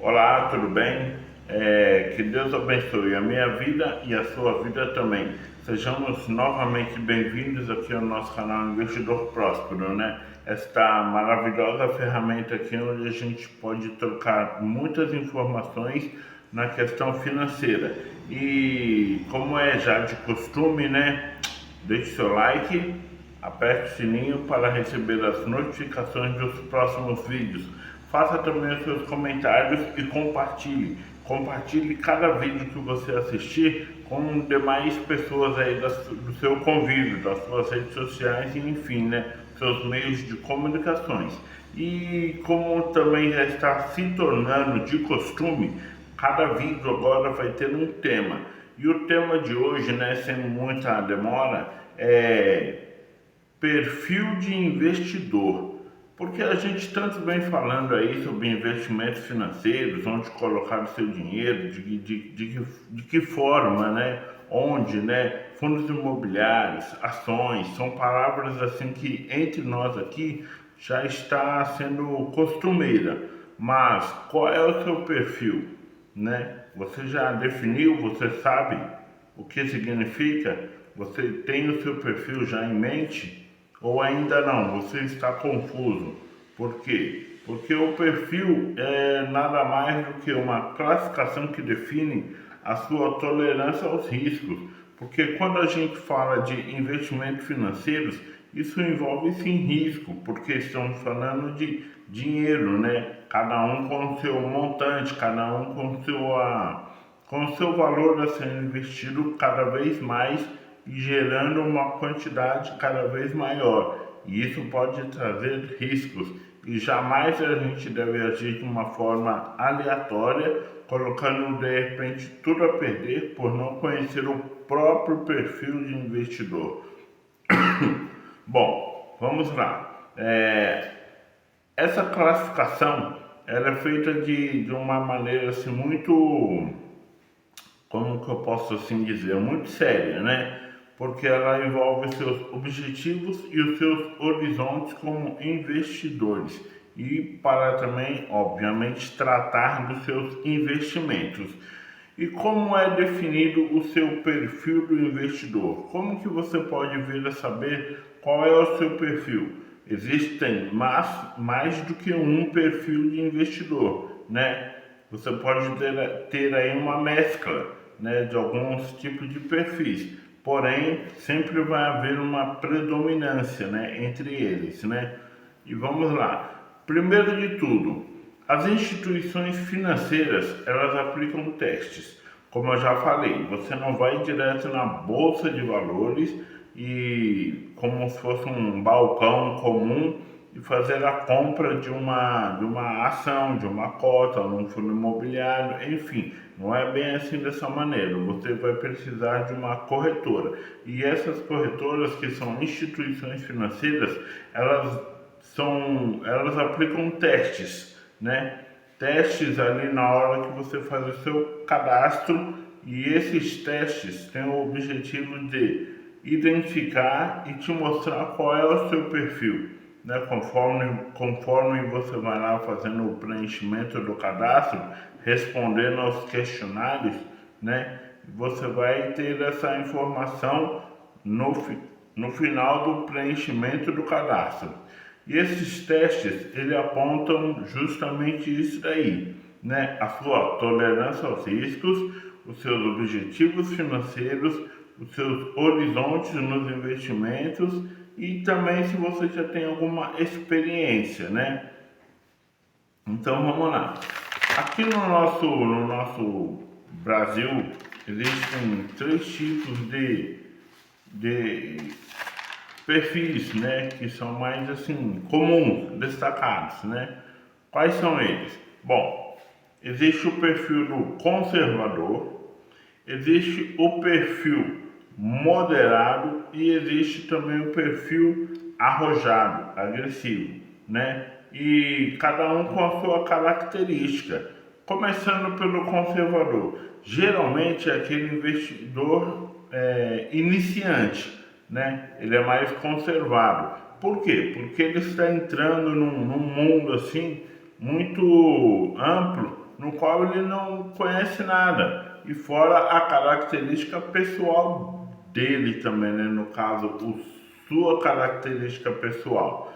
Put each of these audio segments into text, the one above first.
Olá, tudo bem? Que Deus abençoe a minha vida e a sua vida também. Sejamos novamente bem-vindos aqui ao nosso canal Investidor Próspero, né? Esta maravilhosa ferramenta aqui onde a gente pode trocar muitas informações na questão financeira. E como é já de costume, né? Deixe seu like, aperte o sininho para receber as notificações dos próximos vídeos. Faça também os seus comentários e compartilhe. Compartilhe cada vídeo que você assistir com demais pessoas aí do seu convívio, das suas redes sociais e enfim, né, seus meios de comunicações. E como também já está se tornando de costume, cada vídeo agora vai ter um tema. E o tema de hoje, né, sem muita demora, é perfil de investidor. Porque a gente tanto vem falando aí sobre investimentos financeiros, onde colocar o seu dinheiro, de que forma, né? Onde, né? Fundos imobiliários, ações, são palavras assim que entre nós aqui já está sendo costumeira. Mas qual é o seu perfil, né? Você já definiu, você sabe o que significa? Você tem o seu perfil já em mente? Ou ainda não, você está confuso. Por quê? Porque o perfil é nada mais do que uma classificação que define a sua tolerância aos riscos. Porque quando a gente fala de investimentos financeiros, isso envolve sim risco, porque estamos falando de dinheiro, né? Cada um com o seu montante, cada um com o seu valor a ser investido cada vez mais e gerando uma quantidade cada vez maior. E isso pode trazer riscos e jamais a gente deve agir de uma forma aleatória, colocando de repente tudo a perder por não conhecer o próprio perfil de investidor. Bom, vamos lá. Essa classificação ela é feita de uma maneira assim muito, como que eu posso assim dizer, muito séria, né? Porque ela envolve seus objetivos e os seus horizontes como investidores e para também, obviamente, tratar dos seus investimentos. E como é definido o seu perfil do investidor? Como que você pode vir a saber qual é o seu perfil? Existem mais do que um perfil de investidor, né? Você pode ter aí uma mescla, né, de alguns tipos de perfis, porém sempre vai haver uma predominância, né, entre eles, né? E vamos lá. Primeiro de tudo, as instituições financeiras elas aplicam testes. Como eu já falei, você não vai direto na bolsa de valores e como se fosse um balcão comum e fazer a compra de uma ação, de uma cota, num fundo imobiliário, enfim, não é bem assim dessa maneira. Você vai precisar de uma corretora. E essas corretoras, que são instituições financeiras, elas aplicam testes, né? Testes ali na hora que você faz o seu cadastro, e esses testes têm o objetivo de identificar e te mostrar qual é o seu perfil, né? Conforme você vai lá fazendo o preenchimento do cadastro, respondendo aos questionários, né? Você vai ter essa informação no final do preenchimento do cadastro. E esses testes, ele apontam justamente isso daí, né? A sua tolerância aos riscos, os seus objetivos financeiros, os seus horizontes nos investimentos e também se você já tem alguma experiência, né? Então vamos lá. Aqui no nosso Brasil existem três tipos de perfis, né, que são mais assim comuns, destacados, né? Quais são eles? Bom, existe o perfil do conservador, existe o perfil moderado e existe também o perfil arrojado, agressivo, né? E cada um com a sua característica. Começando pelo conservador, geralmente é aquele investidor iniciante, né? Ele é mais conservado. Por quê? Porque ele está entrando num mundo assim muito amplo no qual ele não conhece nada, e fora a característica pessoal dele também, né? No caso, sua característica pessoal.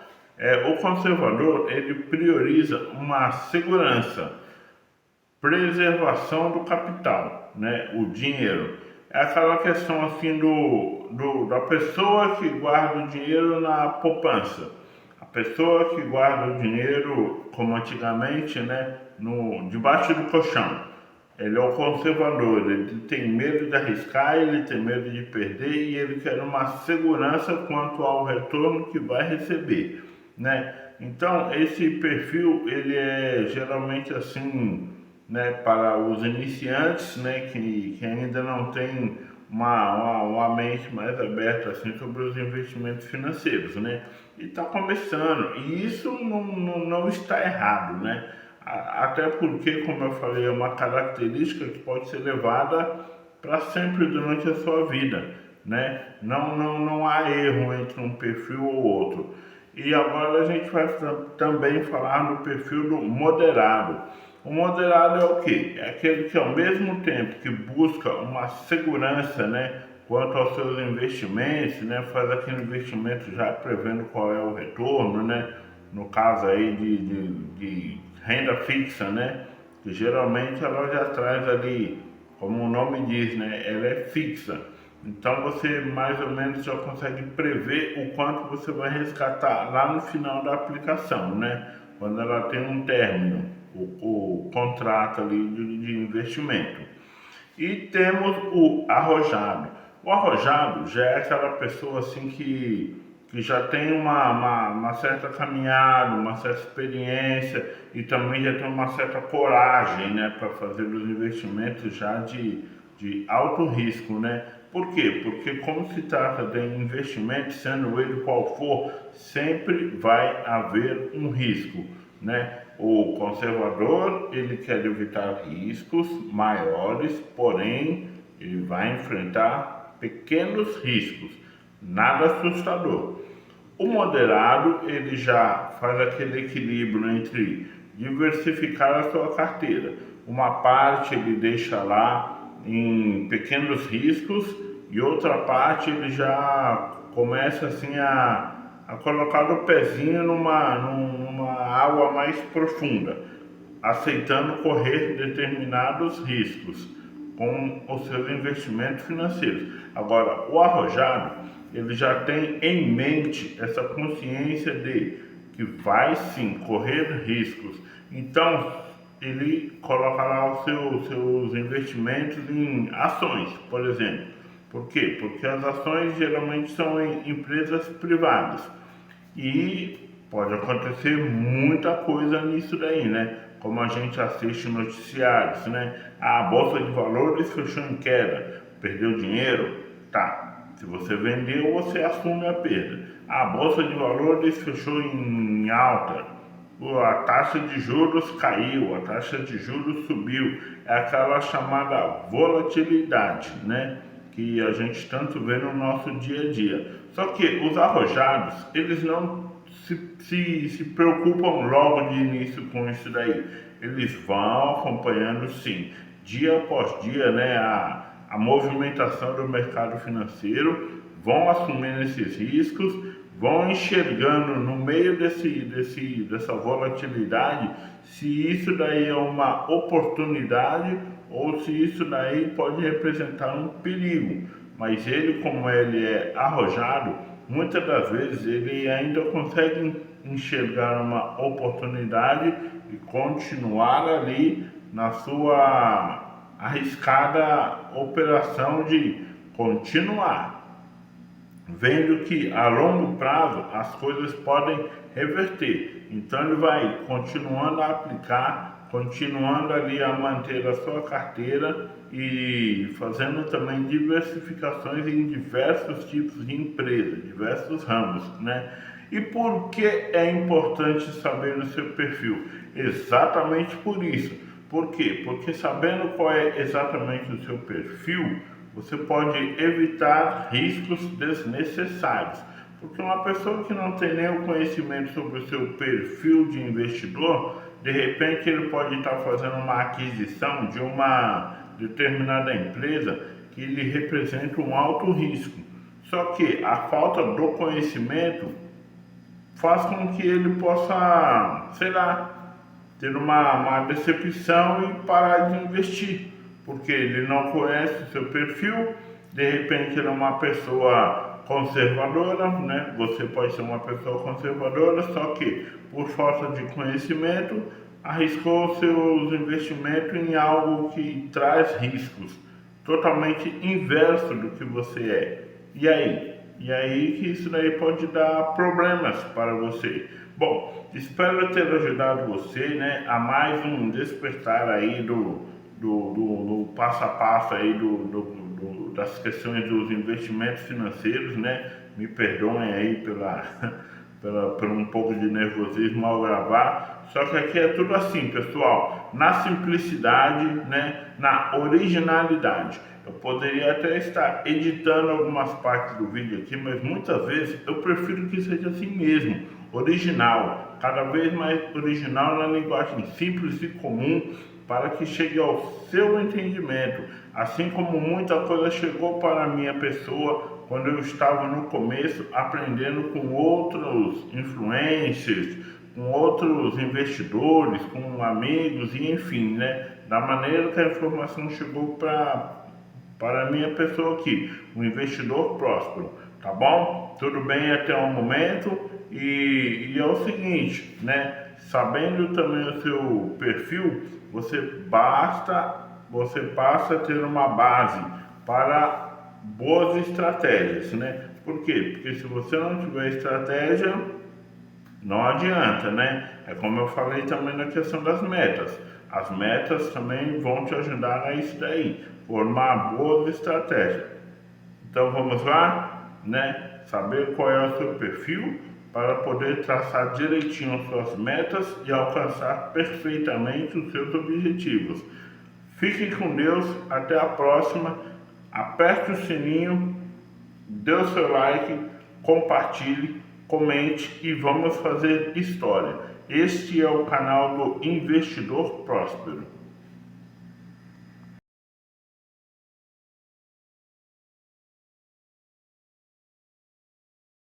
O conservador, ele prioriza uma segurança, preservação do capital, né? O dinheiro. É aquela questão assim da pessoa que guarda o dinheiro na poupança. A pessoa que guarda o dinheiro, como antigamente, né? Debaixo do colchão. Ele é o conservador, ele tem medo de arriscar, ele tem medo de perder e ele quer uma segurança quanto ao retorno que vai receber, né? Então, esse perfil, ele é geralmente assim, né, para os iniciantes, né, que ainda não tem uma mente mais aberta assim sobre os investimentos financeiros, né? E está começando, e isso não está errado, né? Até porque, como eu falei, é uma característica que pode ser levada para sempre durante a sua vida, né? Não há erro entre um perfil ou outro. E agora a gente vai também falar no perfil do moderado. O moderado é o quê? É aquele que ao mesmo tempo que busca uma segurança, né, quanto aos seus investimentos, né, faz aquele investimento já prevendo qual é o retorno, né, no caso aí de renda fixa, né, que geralmente ela já traz ali, como o nome diz, né, ela é fixa. Então você mais ou menos já consegue prever o quanto você vai resgatar lá no final da aplicação, né? Quando ela tem um término, o contrato ali de investimento. E temos o arrojado. O arrojado já é aquela pessoa assim que já tem uma certa caminhada, uma certa experiência e também já tem uma certa coragem, né, para fazer os investimentos já de alto risco, né? Por quê? Porque como se trata de investimento, sendo ele qual for, sempre vai haver um risco, né? O conservador, ele quer evitar riscos maiores, porém, ele vai enfrentar pequenos riscos, nada assustador. O moderado, ele já faz aquele equilíbrio entre diversificar a sua carteira. Uma parte ele deixa lá em pequenos riscos e outra parte ele já começa assim a colocar o pezinho numa água mais profunda, aceitando correr determinados riscos com os seus investimentos financeiros. Agora, o arrojado, ele já tem em mente essa consciência de que vai sim correr riscos. Então, ele coloca lá os seus investimentos em ações, por exemplo. Por quê? Porque as ações geralmente são em empresas privadas e pode acontecer muita coisa nisso daí, né? Como a gente assiste noticiários, né? A bolsa de valores fechou em queda, perdeu dinheiro, tá? Se você vendeu, você assume a perda. A bolsa de valores fechou em alta, a taxa de juros caiu, a taxa de juros subiu. É aquela chamada volatilidade, né? Que a gente tanto vê no nosso dia a dia. Só que os arrojados, eles não se preocupam logo de início com isso daí. Eles vão acompanhando sim, dia após dia, né, a movimentação do mercado financeiro, vão assumindo esses riscos, vão enxergando no meio dessa volatilidade se isso daí é uma oportunidade ou se isso daí pode representar um perigo. Mas ele, como ele é arrojado, muitas das vezes ele ainda consegue enxergar uma oportunidade e continuar ali na sua arriscada operação de continuar, vendo que a longo prazo as coisas podem reverter. Então ele vai continuando a aplicar, continuando ali a manter a sua carteira e fazendo também diversificações em diversos tipos de empresa, diversos ramos, né? E por que é importante saber o seu perfil? Exatamente por isso. Por quê? Porque sabendo qual é exatamente o seu perfil, você pode evitar riscos desnecessários. Porque uma pessoa que não tem nenhum conhecimento sobre o seu perfil de investidor, De repente ele pode estar fazendo uma aquisição de uma determinada empresa que lhe representa um alto risco. Só que a falta do conhecimento faz com que ele possa, sei lá, ter uma decepção e parar de investir, porque ele não conhece o seu perfil. De repente ele é uma pessoa conservadora, né? Você pode ser uma pessoa conservadora, só que por falta de conhecimento arriscou seus investimentos em algo que traz riscos totalmente inverso do que você é. E aí? E aí que isso daí pode dar problemas para você. Bom, espero ter ajudado você, né, a mais um despertar aí do passo a passo aí das questões dos investimentos financeiros, né? Me perdoem aí por um pouco de nervosismo ao gravar. Só que aqui é tudo assim, pessoal, na simplicidade, né? Na originalidade. Eu poderia até estar editando algumas partes do vídeo aqui, mas muitas vezes eu prefiro que seja assim mesmo, original, cada vez mais original na linguagem simples e comum, para que chegue ao seu entendimento, assim como muita coisa chegou para a minha pessoa quando eu estava no começo aprendendo com outros influencers, com outros investidores, com amigos e enfim, né? Da maneira que a informação chegou para a minha pessoa aqui, um investidor próspero, tá bom? Tudo bem até o momento e é o seguinte, né? Sabendo também o seu perfil, você passa a ter uma base para boas estratégias, né? Por quê? Porque se você não tiver estratégia, não adianta, né? É como eu falei também na questão das metas. As metas também vão te ajudar a isso daí, formar boas estratégias. Então vamos lá, né? Saber qual é o seu perfil para poder traçar direitinho as suas metas e alcançar perfeitamente os seus objetivos. Fiquem com Deus, até a próxima. Aperte o sininho, dê o seu like, compartilhe, comente e vamos fazer história. Este é o canal do Investidor Próspero.